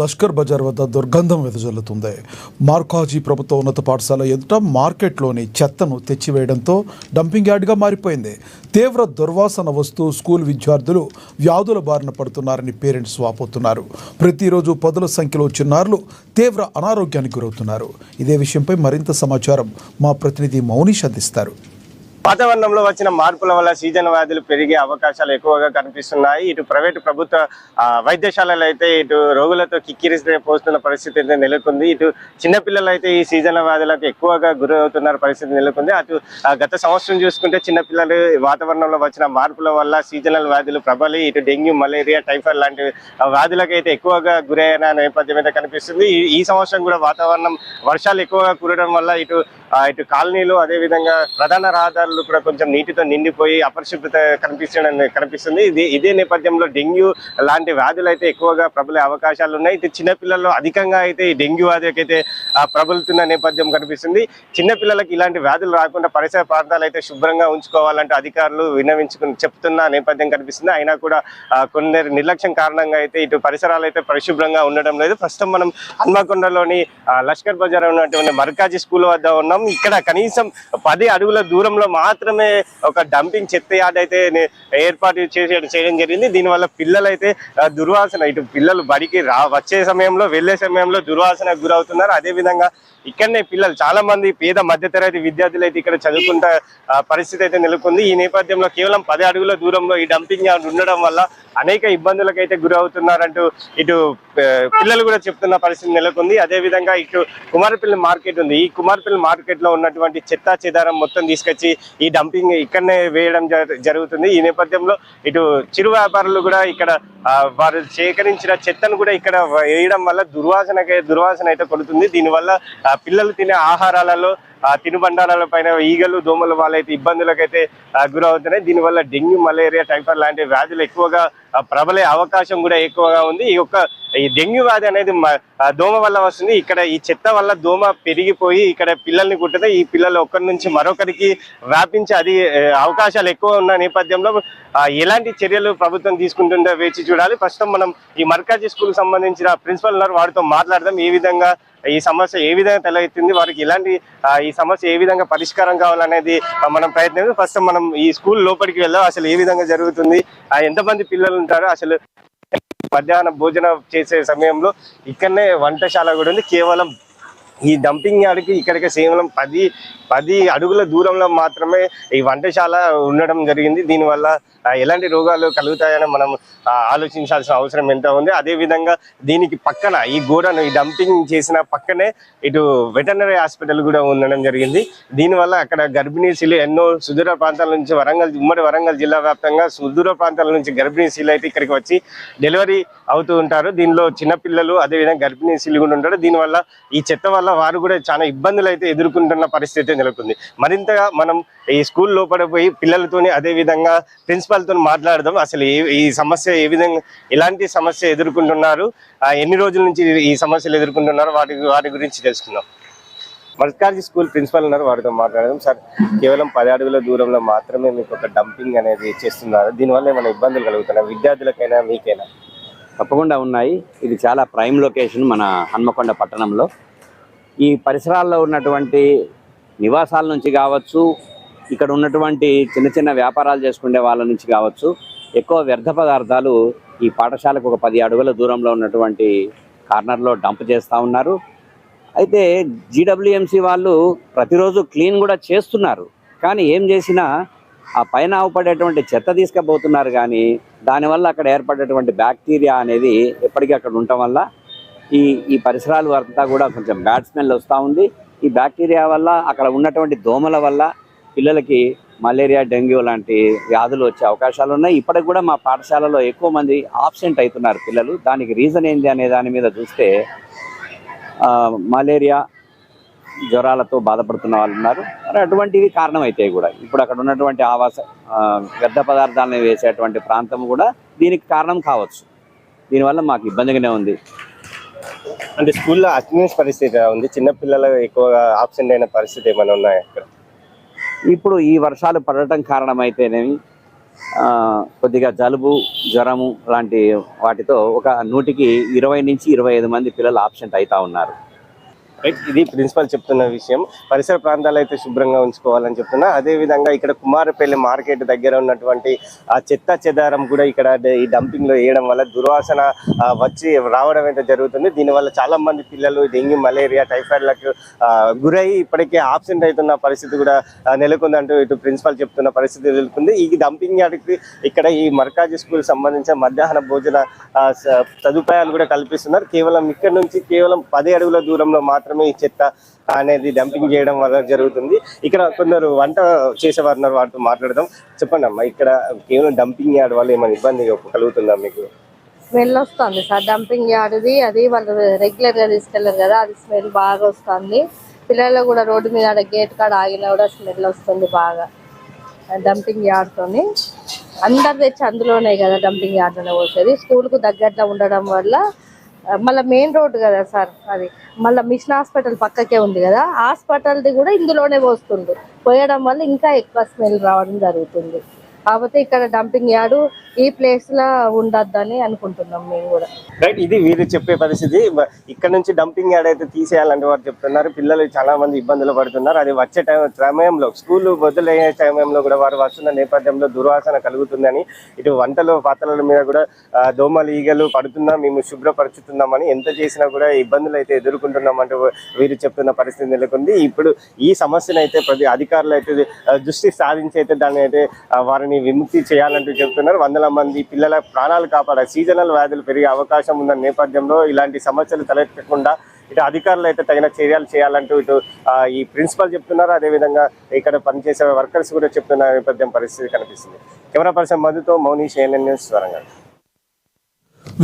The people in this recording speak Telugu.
లష్కర్ బజార్ వద్ద దుర్గంధం వెదజల్లుతుంది. మార్కాజీ ప్రభుత్వ ఉన్నత పాఠశాల ఎదుట మార్కెట్లోని చెత్తను తెచ్చివేయడంతో డంపింగ్ యార్డ్గా మారిపోయింది. తీవ్ర దుర్వాసన వస్తూ స్కూల్ విద్యార్థులు వ్యాధుల బారిన పడుతున్నారని పేరెంట్స్ వాపోతున్నారు. ప్రతిరోజు పదుల సంఖ్యలో చిన్నారులు తీవ్ర అనారోగ్యానికి గురవుతున్నారు. ఇదే విషయంపై మరింత సమాచారం మా ప్రతినిధి మౌనిష్ అందిస్తారు. వాతావరణంలో వచ్చిన మార్పుల వల్ల సీజన్ వ్యాధులు పెరిగే అవకాశాలు ఎక్కువగా కనిపిస్తున్నాయి. ఇటు ప్రైవేటు ప్రభుత్వ వైద్యశాలలు అయితే ఇటు రోగులతో కిక్కిరిస్తే పోస్తున్న పరిస్థితి అయితే నెలకొంది. ఇటు చిన్నపిల్లలు అయితే ఈ సీజన్ వ్యాధులకు ఎక్కువగా గురవుతున్న పరిస్థితి నెలకొంది. అటు గత సంవత్సరం చూసుకుంటే చిన్నపిల్లలు వాతావరణంలో వచ్చిన మార్పుల వల్ల సీజనల్ వ్యాధులు ప్రబలి ఇటు డెంగ్యూ, మలేరియా, టైఫాయిడ్ లాంటి వ్యాధులకు అయితే ఎక్కువగా గురైన నేపథ్యం అయితే కనిపిస్తుంది. ఈ సంవత్సరం కూడా వాతావరణం వర్షాలు ఎక్కువగా కురవడం వల్ల ఇటు కాలనీలు అదేవిధంగా ప్రధాన రహదారులు కూడా కొంచెం నీటితో నిండిపోయి అపరిశుభ్రత కనిపిస్తుంది. ఇదే నేపథ్యంలో డెంగ్యూ లాంటి వ్యాధులు అయితే ఎక్కువగా ప్రబలే అవకాశాలు ఉన్నాయి. ఇటు చిన్నపిల్లల్లో అధికంగా అయితే ఈ డెంగ్యూ వ్యాధికి అయితే ప్రబలుతున్న నేపథ్యం కనిపిస్తుంది. చిన్నపిల్లలకి ఇలాంటి వ్యాధులు రాకుండా పరిసర ప్రాంతాలు అయితే శుభ్రంగా ఉంచుకోవాలంటే అధికారులు చెప్తున్న నేపథ్యం కనిపిస్తుంది. అయినా కూడా కొందరు నిర్లక్ష్యం కారణంగా అయితే ఇటు పరిసరాలు అయితే పరిశుభ్రంగా ఉండడం లేదు. ప్రస్తుతం మనం హన్మకొండలోని లష్కర్ బజార్ ఉన్నటువంటి మర్కాజీ స్కూల్ వద్ద ఉన్నాం. ఇక్కడ కనీసం 10 అడుగుల దూరంలో మాత్రమే ఒక డంపింగ్ చెత్త యార్డ్ అయితే ఏర్పాటు చేయడం జరిగింది. దీనివల్ల పిల్లలు అయితే దుర్వాసన, ఇటు పిల్లలు బడికి వచ్చే సమయంలో వెళ్లే సమయంలో దుర్వాసనకు గురవుతున్నారు. అదేవిధంగా ఇక్కడనే పిల్లలు చాలా మంది పేద మధ్యతరగతి విద్యార్థులు అయితే ఇక్కడ చదువుకుంటే పరిస్థితి అయితే నెలకొంది. ఈ నేపథ్యంలో కేవలం 10 అడుగుల దూరంలో ఈ డంపింగ్ యార్డ్ ఉండడం వల్ల అనేక ఇబ్బందులకు అయితే గురవుతున్నారంటూ ఇటు పిల్లలు కూడా చెప్తున్న పరిస్థితి నెలకొంది. అదేవిధంగా ఇటు కుమారపల్లి మార్కెట్ ఉంది. ఈ కుమారపల్లి మార్కెట్ లో ఉన్నటువంటి చెత్తా చెదారం మొత్తం తీసుకొచ్చి ఈ డంపింగ్ ఇక్కడనే వేయడం జరుగుతుంది. ఈ నేపథ్యంలో ఇటు చిరు వ్యాపారులు కూడా ఇక్కడ వారు సేకరించిన చెత్తను కూడా ఇక్కడ వేయడం వల్ల దుర్వాసన అయితే కొడుతుంది. దీనివల్ల పిల్లలు తినే ఆహారాలలో తినుబండారాల పైన ఈగలు, దోమలు వాళ్ళైతే ఇబ్బందులకైతే గురవుతున్నాయి. దీనివల్ల డెంగ్యూ, మలేరియా, టైఫాయిడ్ లాంటి వ్యాధులు ఎక్కువగా ప్రబలే అవకాశం కూడా ఎక్కువగా ఉంది. ఈ డెంగ్యూ వ్యాధి అనేది దోమ వల్ల వస్తుంది. ఇక్కడ ఈ చెత్త వల్ల దోమ పెరిగిపోయి ఇక్కడ పిల్లల్ని కుట్టితే ఈ పిల్లలు ఒకరి నుంచి మరొకరికి వ్యాపించి అది అవకాశాలు ఎక్కువ ఉన్న నేపథ్యంలో ఎలాంటి చర్యలు ప్రభుత్వం తీసుకుంటుందో వేచి చూడాలి. ప్రస్తుతం మనం ఈ మర్కాజీ స్కూల్ సంబంధించిన ప్రిన్సిపల్ ఉన్నారు, వారితో మాట్లాడదాం. ఈ సమస్య ఏ విధంగా తలెత్తింది, వారికి ఈ సమస్య ఏ విధంగా పరిష్కారం కావాలనేది మనం ప్రయత్నం. ఫస్ట్ మనం ఈ స్కూల్ లోపలికి వెళ్దాం. అసలు ఏ విధంగా జరుగుతుంది, ఎంతమంది పిల్లలు ఉంటారు, అసలు మధ్యాహ్న భోజనం చేసే సమయంలో ఇక్కడనే వంటశాల కూడా ఉంది. కేవలం ఈ డంపింగ్ యార్డ్కి ఇక్కడికి కేవలం 10 అడుగుల దూరంలో మాత్రమే ఈ వంటశాల ఉండడం జరిగింది. దీనివల్ల ఎలాంటి రోగాలు కలుగుతాయని మనం ఆలోచించాల్సిన అవసరం ఎంత ఉంది. అదేవిధంగా దీనికి పక్కన ఈ గోడను ఈ డంపింగ్ చేసిన పక్కనే ఇటు వెటర్నరీ హాస్పిటల్ కూడా ఉండడం జరిగింది. దీనివల్ల అక్కడ గర్భిణీశీలు ఎన్నో సుదూర ప్రాంతాల నుంచి ఉమ్మడి వరంగల్ జిల్లా వ్యాప్తంగా సుదూర ప్రాంతాల నుంచి గర్భిణీశీలు అయితే ఇక్కడికి వచ్చి డెలివరీ అవుతూ ఉంటారు. దీనిలో చిన్నపిల్లలు అదేవిధంగా గర్భిణీశీలు కూడా ఉంటారు. దీనివల్ల ఈ చెత్త వల్ల వారు కూడా చాలా ఇబ్బందులు అయితే ఎదుర్కొంటున్న పరిస్థితి నెలకొంది. మరింతగా మనం ఈ స్కూల్ లోపల పోయి పిల్లలతోని అదేవిధంగా ప్రిన్సిపాల్తో మాట్లాడదాం. అసలు ఈ సమస్య ఎలాంటి సమస్య ఎదుర్కొంటున్నారు, ఎన్ని రోజుల నుంచి ఈ సమస్యలు ఎదుర్కొంటున్నారు, వాటి గురించి తెలుసుకుందాం. మర్కాజీ స్కూల్ ప్రిన్సిపల్ ఉన్నారు, వారితో మాట్లాడదాం. సార్, కేవలం 10 అడుగుల దూరంలో మాత్రమే మీకు ఒక డంపింగ్ అనేది చేస్తున్నారు. దీనివల్ల ఏమైనా ఇబ్బందులు కలుగుతున్నాయి విద్యార్థులకైనా మీకైనా? తప్పకుండా ఉన్నాయి. ఇది చాలా ప్రైమ్ లొకేషన్ మన హన్మకొండ పట్టణంలో. ఈ పరిసరాల్లో ఉన్నటువంటి నివాసాల నుంచి కావచ్చు, ఇక్కడ ఉన్నటువంటి చిన్న చిన్న వ్యాపారాలు చేసుకునే వాళ్ళ నుంచి కావచ్చు, ఎక్కువ వ్యర్థ పదార్థాలు ఈ పాఠశాలకు ఒక 10 అడుగుల దూరంలో ఉన్నటువంటి కార్నర్లో డంప్ చేస్తూ ఉన్నారు. అయితే జీడబ్ల్యూఎంసీ వాళ్ళు ప్రతిరోజు క్లీన్ కూడా చేస్తున్నారు. కానీ ఏం చేసినా ఆ పైన అవపడేటువంటి చెత్త తీసుకుపోతున్నారు. కానీ దానివల్ల అక్కడ ఏర్పడేటువంటి బ్యాక్టీరియా అనేది ఎప్పటికీ అక్కడ ఉండటం వల్ల ఈ పరిసరాలు అంతా కూడా కొంచెం బ్యాడ్ స్మెల్ వస్తూ ఉంది. ఈ బ్యాక్టీరియా వల్ల అక్కడ ఉన్నటువంటి దోమల వల్ల పిల్లలకి మలేరియా, డెంగ్యూ లాంటి వ్యాధులు వచ్చే అవకాశాలు ఉన్నాయి. ఇప్పటికి కూడా మా పాఠశాలలో ఎక్కువ మంది ఆబ్సెంట్ అవుతున్నారు పిల్లలు. దానికి రీజన్ ఏంటి అనే దాని మీద చూస్తే మలేరియా, జ్వరాలతో బాధపడుతున్న వాళ్ళు ఉన్నారు. మరి అటువంటివి కారణం అవుతాయి కూడా. ఇప్పుడు అక్కడ ఉన్నటువంటి వ్యర్థ పదార్థాలను వేసేటువంటి ప్రాంతం కూడా దీనికి కారణం కావచ్చు. దీనివల్ల మాకు ఇబ్బందిగానే ఉంది. అంటే స్కూల్లో అటెండెన్స్ పరిస్థితి ఉంది, చిన్నపిల్లలు ఎక్కువగా ఆబ్సెంట్ అయిన పరిస్థితి ఏమైనా ఉన్నాయా ఇక్కడ? ఇప్పుడు ఈ వర్షాలు పడటం కారణమైతేనేమి, కొద్దిగా జలుబు జ్వరము లాంటి వాటితో ఒక 100కి 20 నుంచి 25 మంది పిల్లలు ఆబ్సెంట్ అవుతా ఉన్నారు. రైట్, ఇది ప్రిన్సిపల్ చెప్తున్న విషయం. పరిసర ప్రాంతాలు అయితే శుభ్రంగా ఉంచుకోవాలని చెప్తున్నా. అదే విధంగా ఇక్కడ కుమారపల్లి మార్కెట్ దగ్గర ఉన్నటువంటి ఆ చెత్త చెదారం కూడా ఇక్కడ ఈ డంపింగ్ లో వేయడం వల్ల దుర్వాసన వచ్చి రావడం అయితే జరుగుతుంది. దీనివల్ల చాలా మంది పిల్లలు డెంగ్యూ, మలేరియా, టైఫాయిడ్లకు గురై ఇప్పటికే ఆబ్సెంట్ అవుతున్న పరిస్థితి కూడా నెలకొందంటూ ఇటు ప్రిన్సిపల్ చెప్తున్న పరిస్థితి నెలకొంది. ఈ డంపింగ్ యార్డ్కి ఇక్కడ ఈ మర్కాజీ స్కూల్ సంబంధించిన మధ్యాహ్న భోజన సదుపాయాలు కూడా కల్పిస్తున్నారు. కేవలం ఇక్కడ నుంచి కేవలం 10 అడుగుల దూరంలో మాత్రమే ఈ చెత్త అనేది డంపింగ్ చేయడం వల్ల జరుగుతుంది. ఇక్కడ కొందరు వంట చేసేవారు, వాటితో మాట్లాడదాం. చెప్పండి అమ్మా, ఇక్కడ కేవలం డంపింగ్ యార్డ్ వల్ల ఏమైనా ఇబ్బంది కలుగుతుందా మీకు? స్మెల్ వస్తుంది సార్, డంపింగ్ యార్డ్ది. అది వాళ్ళు రెగ్యులర్ గా తీసుకెళ్లారు కదా, అది స్మెల్ బాగా వస్తుంది. పిల్లలు కూడా రోడ్డు మీద గేట్ కాడ ఆగినా కూడా స్మెల్ వస్తుంది బాగా డంపింగ్ యార్డ్ తోని. అందరు తెచ్చి అందులోనే కదా డంపింగ్ యార్డ్ లోనే పోసేది. స్కూల్ కు దగ్గరలో ఉండడం వల్ల మళ్ళీ మెయిన్ రోడ్డు కదా సార్ అది, మళ్ళీ మిషన్ హాస్పిటల్ పక్కకే ఉంది కదా, హాస్పిటల్ది కూడా ఇందులోనే పోస్తుంది. పోయడం వల్ల ఇంకా ఎక్కువ స్మెల్ రావడం జరుగుతుంది. కాకపోతే ఇక్కడ డంపింగ్ యార్డ్ ఈ ప్లేస్ లో ఉండొద్దని అనుకుంటున్నాం మేము కూడా. రైట్, ఇది వీరు చెప్పే పరిస్థితి. ఇక్కడ నుంచి డంపింగ్ యార్డ్ అయితే తీసేయాలంటే వారు చెప్తున్నారు. పిల్లలు చాలా మంది ఇబ్బందులు పడుతున్నారు. అది వచ్చే సమయంలో స్కూల్ మొదలయ్యే సమయంలో కూడా వారు వస్తున్న నేపథ్యంలో దుర్వాసన కలుగుతుందని, ఇటు వంటలు పాత్రల మీద కూడా దోమలు ఈగలు పడుతున్నా మేము శుభ్రపరుచుతున్నామని, ఎంత చేసినా కూడా ఇబ్బందులు అయితే ఎదుర్కొంటున్నామంటూ వీరు చెప్తున్న పరిస్థితి నెలకొంది. ఇప్పుడు ఈ సమస్యను అయితే ప్రతి అధికారులు అయితే దృష్టి సాధించి అయితే దాన్ని అయితే వారిని విముక్తి చేయాలంటూ చెప్తున్నారు. 100 మంది పిల్లల ప్రాణాలు కాపాడాలి. సీజనల్ వ్యాధులు పెరిగే అవకాశం ఉన్న నేపథ్యంలో ఇలాంటి సమస్యలు తలెత్తకుండా ఇటు అధికారులు అయితే తగిన చర్యలు చేయాలంటూ ఇటు ఈ ప్రిన్సిపల్ చెప్తున్నారు. అదేవిధంగా ఇక్కడ పనిచేసే వర్కర్స్ కూడా చెప్తున్న నేపథ్యం పరిస్థితి కనిపిస్తుంది. కెమెరా పర్సన్ మధుతో మౌనీష్, ANN న్యూస్, వరంగల్.